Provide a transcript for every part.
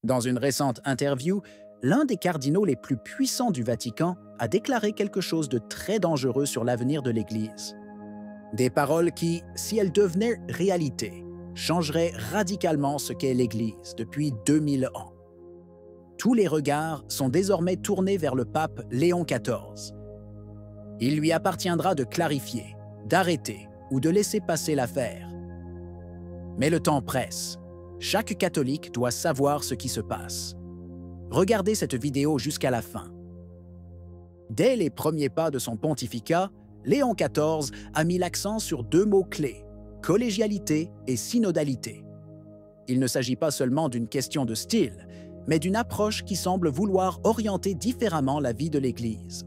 Dans une récente interview, l'un des cardinaux les plus puissants du Vatican a déclaré quelque chose de très dangereux sur l'avenir de l'Église. Des paroles qui, si elles devenaient réalité, changeraient radicalement ce qu'est l'Église depuis 2000 ans. Tous les regards sont désormais tournés vers le pape Léon XIV. Il lui appartiendra de clarifier, d'arrêter ou de laisser passer l'affaire. Mais le temps presse. Chaque catholique doit savoir ce qui se passe. Regardez cette vidéo jusqu'à la fin. Dès les premiers pas de son pontificat, Léon XIV a mis l'accent sur deux mots clés, collégialité et synodalité. Il ne s'agit pas seulement d'une question de style, mais d'une approche qui semble vouloir orienter différemment la vie de l'Église.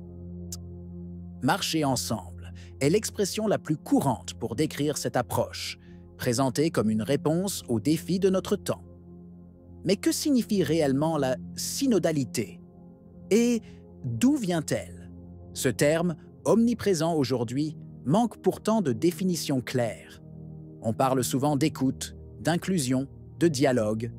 Marcher ensemble est l'expression la plus courante pour décrire cette approche, présentée comme une réponse aux défis de notre temps. Mais que signifie réellement la synodalité? Et d'où vient-elle? Ce terme, omniprésent aujourd'hui, manque pourtant de définition claire. On parle souvent d'écoute, d'inclusion, de dialogue,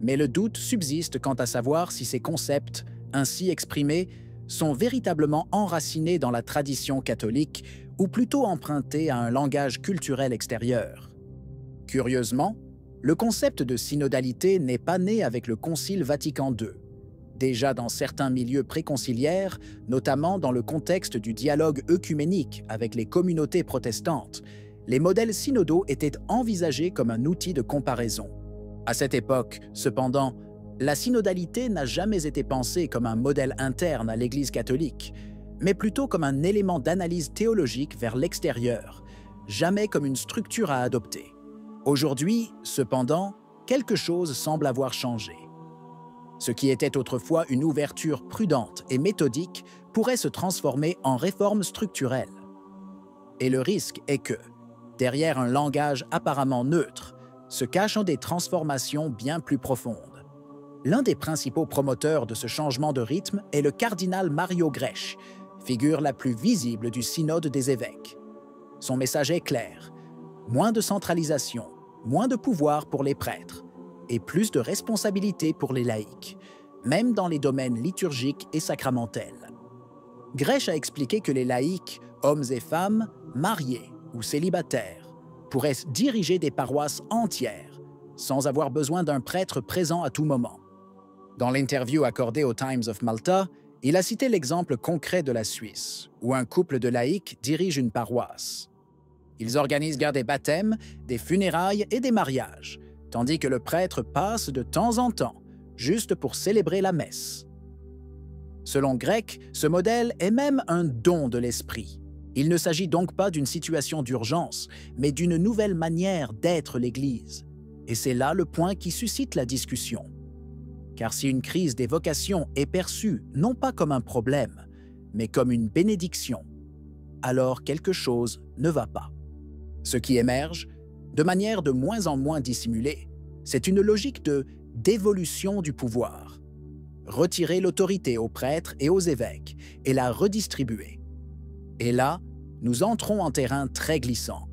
mais le doute subsiste quant à savoir si ces concepts, ainsi exprimés, sont véritablement enracinés dans la tradition catholique ou plutôt empruntés à un langage culturel extérieur. Curieusement, le concept de synodalité n'est pas né avec le Concile Vatican II. Déjà dans certains milieux préconciliaires, notamment dans le contexte du dialogue œcuménique avec les communautés protestantes, les modèles synodaux étaient envisagés comme un outil de comparaison. À cette époque, cependant, la synodalité n'a jamais été pensée comme un modèle interne à l'Église catholique, mais plutôt comme un élément d'analyse théologique vers l'extérieur, jamais comme une structure à adopter. Aujourd'hui, cependant, quelque chose semble avoir changé. Ce qui était autrefois une ouverture prudente et méthodique pourrait se transformer en réforme structurelle. Et le risque est que, derrière un langage apparemment neutre, se cachent des transformations bien plus profondes. L'un des principaux promoteurs de ce changement de rythme est le cardinal Mario Grech, figure la plus visible du synode des évêques. Son message est clair: moins de centralisation, moins de pouvoir pour les prêtres et plus de responsabilité pour les laïcs, même dans les domaines liturgiques et sacramentels. Grech a expliqué que les laïcs, hommes et femmes, mariés ou célibataires, pourraient diriger des paroisses entières sans avoir besoin d'un prêtre présent à tout moment. Dans l'interview accordée au Times of Malta, il a cité l'exemple concret de la Suisse, où un couple de laïcs dirige une paroisse. Ils organisent des baptêmes, des funérailles et des mariages, tandis que le prêtre passe de temps en temps, juste pour célébrer la messe. Selon Grech, ce modèle est même un don de l'esprit. Il ne s'agit donc pas d'une situation d'urgence, mais d'une nouvelle manière d'être l'Église. Et c'est là le point qui suscite la discussion. Car si une crise des vocations est perçue non pas comme un problème, mais comme une bénédiction, alors quelque chose ne va pas. Ce qui émerge, de manière de moins en moins dissimulée, c'est une logique de dévolution du pouvoir. Retirer l'autorité aux prêtres et aux évêques et la redistribuer. Et là, nous entrons en terrain très glissant.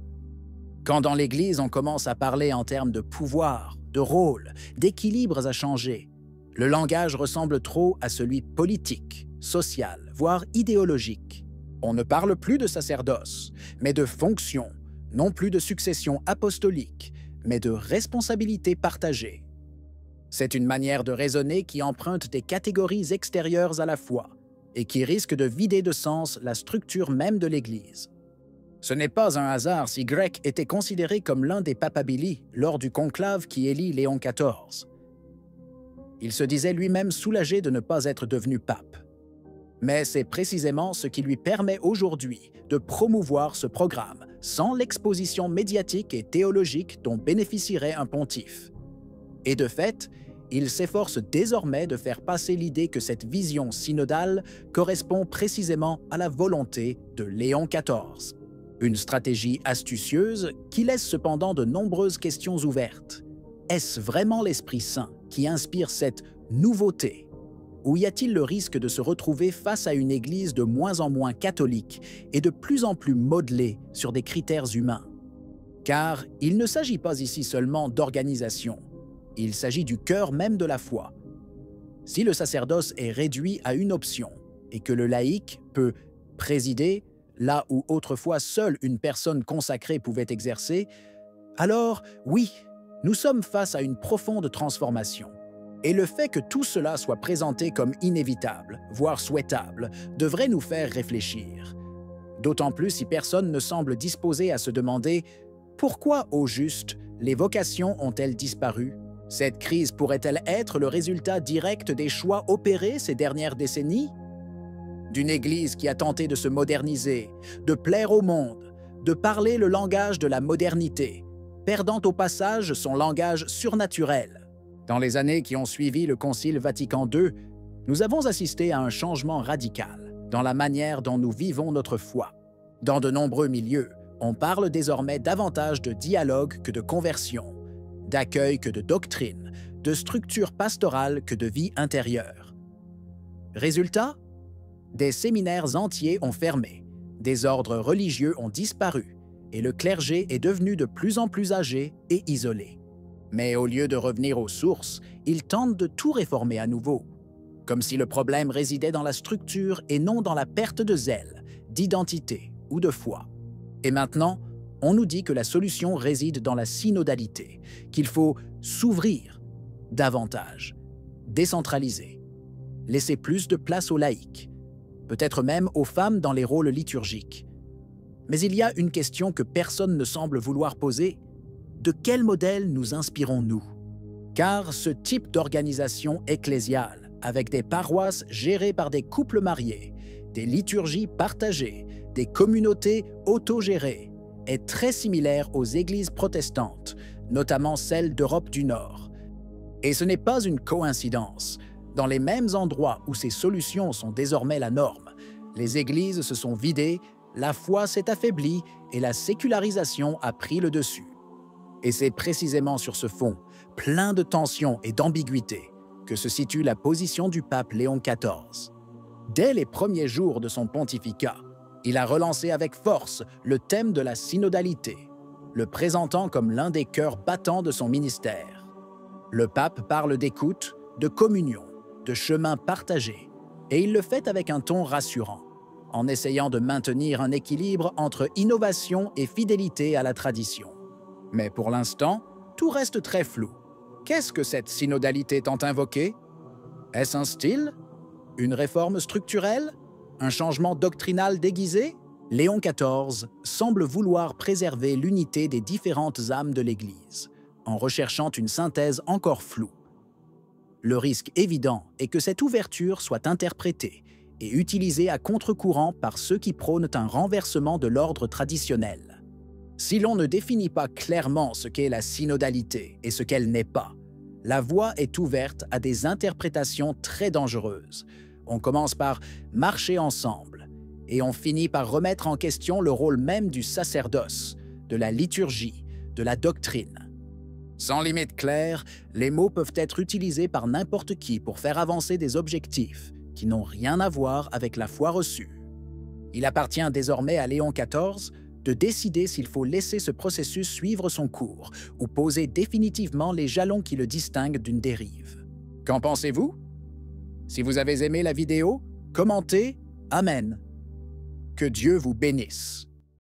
Quand dans l'Église on commence à parler en termes de pouvoir, de rôle, d'équilibres à changer, le langage ressemble trop à celui politique, social, voire idéologique. On ne parle plus de sacerdoce, mais de fonction, non plus de succession apostolique, mais de responsabilité partagée. C'est une manière de raisonner qui emprunte des catégories extérieures à la foi et qui risque de vider de sens la structure même de l'Église. Ce n'est pas un hasard si Grech était considéré comme l'un des papabili lors du conclave qui élit Léon XIV. Il se disait lui-même soulagé de ne pas être devenu pape. Mais c'est précisément ce qui lui permet aujourd'hui de promouvoir ce programme sans l'exposition médiatique et théologique dont bénéficierait un pontife. Et de fait, il s'efforce désormais de faire passer l'idée que cette vision synodale correspond précisément à la volonté de Léon XIV. Une stratégie astucieuse qui laisse cependant de nombreuses questions ouvertes. Est-ce vraiment l'Esprit Saint qui inspire cette nouveauté? Ou y a-t-il le risque de se retrouver face à une Église de moins en moins catholique et de plus en plus modelée sur des critères humains? Car il ne s'agit pas ici seulement d'organisation, Il s'agit du cœur même de la foi. Si le sacerdoce est réduit à une option et que le laïc peut présider là où autrefois seule une personne consacrée pouvait exercer, alors oui, nous sommes face à une profonde transformation. Et le fait que tout cela soit présenté comme inévitable, voire souhaitable, devrait nous faire réfléchir. D'autant plus si personne ne semble disposé à se demander pourquoi, au juste, les vocations ont-elles disparu? Cette crise pourrait-elle être le résultat direct des choix opérés ces dernières décennies? D'une Église qui a tenté de se moderniser, de plaire au monde, de parler le langage de la modernité, perdant au passage son langage surnaturel. Dans les années qui ont suivi le Concile Vatican II, nous avons assisté à un changement radical dans la manière dont nous vivons notre foi. Dans de nombreux milieux, on parle désormais davantage de dialogue que de conversion, d'accueil que de doctrine, de structure pastorale que de vie intérieure. Résultat? Des séminaires entiers ont fermé, des ordres religieux ont disparu et le clergé est devenu de plus en plus âgé et isolé. Mais au lieu de revenir aux sources, ils tentent de tout réformer à nouveau, comme si le problème résidait dans la structure et non dans la perte de zèle, d'identité ou de foi. Et maintenant, on nous dit que la solution réside dans la synodalité, qu'il faut s'ouvrir davantage, décentraliser, laisser plus de place aux laïcs, peut-être même aux femmes dans les rôles liturgiques. Mais il y a une question que personne ne semble vouloir poser. De quel modèle nous inspirons-nous? Car ce type d'organisation ecclésiale, avec des paroisses gérées par des couples mariés, des liturgies partagées, des communautés autogérées, est très similaire aux églises protestantes, notamment celles d'Europe du Nord. Et ce n'est pas une coïncidence. Dans les mêmes endroits où ces solutions sont désormais la norme, les églises se sont vidées, la foi s'est affaiblie et la sécularisation a pris le dessus. Et c'est précisément sur ce fond, plein de tensions et d'ambiguïtés, que se situe la position du pape Léon XIV. Dès les premiers jours de son pontificat, il a relancé avec force le thème de la synodalité, le présentant comme l'un des cœurs battants de son ministère. Le pape parle d'écoute, de communion, de chemin partagé, et il le fait avec un ton rassurant, en essayant de maintenir un équilibre entre innovation et fidélité à la tradition. Mais pour l'instant, tout reste très flou. Qu'est-ce que cette synodalité tant invoquée? Est-ce un style? Une réforme structurelle? Un changement doctrinal déguisé? Léon XIV semble vouloir préserver l'unité des différentes âmes de l'Église, en recherchant une synthèse encore floue. Le risque évident est que cette ouverture soit interprétée et utilisée à contre-courant par ceux qui prônent un renversement de l'ordre traditionnel. Si l'on ne définit pas clairement ce qu'est la synodalité et ce qu'elle n'est pas, la voie est ouverte à des interprétations très dangereuses. On commence par marcher ensemble et on finit par remettre en question le rôle même du sacerdoce, de la liturgie, de la doctrine. Sans limite claire, les mots peuvent être utilisés par n'importe qui pour faire avancer des objectifs qui n'ont rien à voir avec la foi reçue. Il appartient désormais à Léon XIV de décider s'il faut laisser ce processus suivre son cours ou poser définitivement les jalons qui le distinguent d'une dérive. Qu'en pensez-vous? Si vous avez aimé la vidéo, commentez « Amen ». Que Dieu vous bénisse.